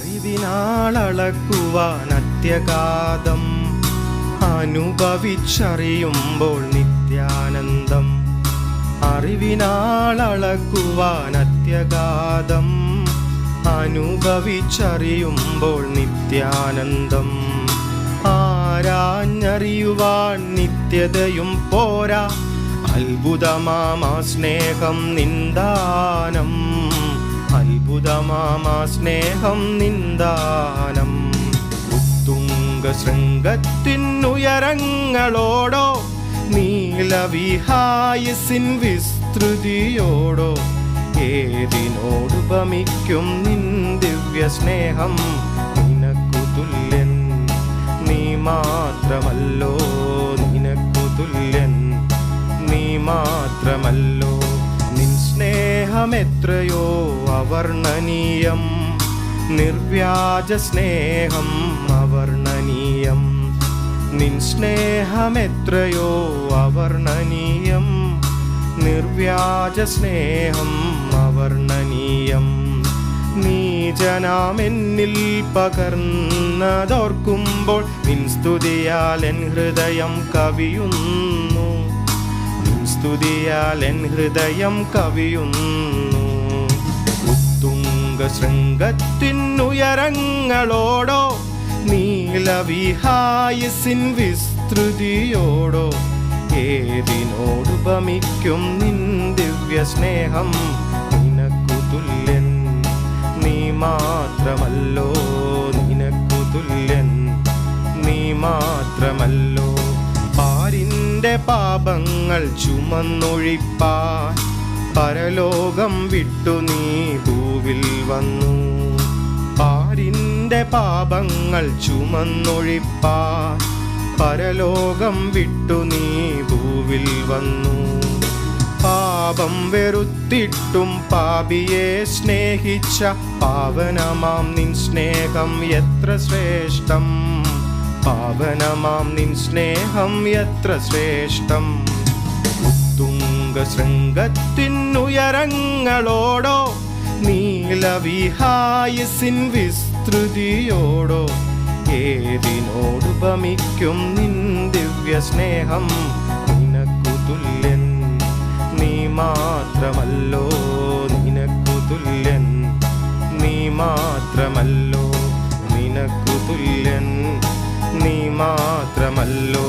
അറിവിനാളക്കുവാൻ അത്യഗാധം, അനുഭവിച്ചറിയുമ്പോൾ നിത്യാനന്ദം. അറിവിനാളക്കുവാൻ അത്യഗാധം, അനുഭവിച്ചറിയുമ്പോൾ നിത്യാനന്ദം. ആരാഞ്ഞറിയുവാൻ നിത്യതയും പോരാ, അത്ഭുതമാമാ സ്നേഹം നിന്ദാനം, അത്ഭുതമാമാ സ്നേഹം നിന്ദാനം. ഉത്തുംഗ ശൃംഗത്തിനുയരങ്ങളോടോ, നീലവിഹായസിൻ വിസ്തൃതിയോടോ, ഏതിനോടുപമിക്കും നിൻ ദിവ്യ സ്നേഹം. നിനക്കു തുല്യൻ നീ മാത്രമല്ലോ, നിനക്കു തുല്യൻ നീ മാത്രമല്ലോ. നിൻ സ്നേഹമെത്രയോ അവർണ്ണനീയം, നിർവ്യാജ സ്നേഹം അവർണ്ണനീയം. നിൻ സ്നേഹമെത്രയോ അവർണ്ണനീയം, നിർവ്യാജ സ്നേഹം അവർണ്ണനീയം. നീ ജനാമെന്നിൽ പകർന്നതോർക്കുമ്പോൾ നിൻ സ്തുതിയാൽ എൻ ഹൃദയം കവിയുന്നു, നിൻ സ്തുതിയാൽ എൻ ഹൃദയം കവിയുന്നു. ഉത്തുംഗ ശൃംഗത്തിനുയരങ്ങളോടോ, നീലവിഹായസിൻ വിസ്തൃതിയോടോ, ഏതിനോടുപമിക്കും നിൻ ദിവ്യ സ്നേഹം. നിനക്കു തുല്യൻ നീ മാത്രമല്ലോ, നിനക്കു തുല്യൻ നീ മാത്രമല്ലോ. പാരിൻ്റെ പാപങ്ങൾ ചുമന്നൊഴിപ്പാൻ പരലോകം വിട്ടു നീ ഭൂവിൽ വന്നു. പാരിൻ്റെ പാപങ്ങൾ ചുമന്നൊഴിപ്പാൻ പരലോകം വിട്ടു നീ ഭൂവിൽ വന്നു. പാപം വെറുത്തിട്ടും പാപിയെ സ്നേഹിച്ച പാവനമാം നിൻ സ്നേഹം എത്ര ശ്രേഷ്ഠം, പാവനമാം നിൻ സ്നേഹം എത്ര ശ്രേഷ്ഠം. ഉത്തുംഗ ശൃംഗത്തിനുയരങ്ങളോടോ, നീലവിഹായസിൻ വിസ്തൃതിയോടോ, ഏതിനോടുപമിക്കും നിൻ ദിവ്യ സ്നേഹം. നിനക്കു തുല്യൻ നീ മാത്രമല്ലോ, നിനക്കു തുല്യൻ നീ മാത്രമല്ലോ, നിനക്കു തുല്യൻ നീ മാത്രമല്ലോ.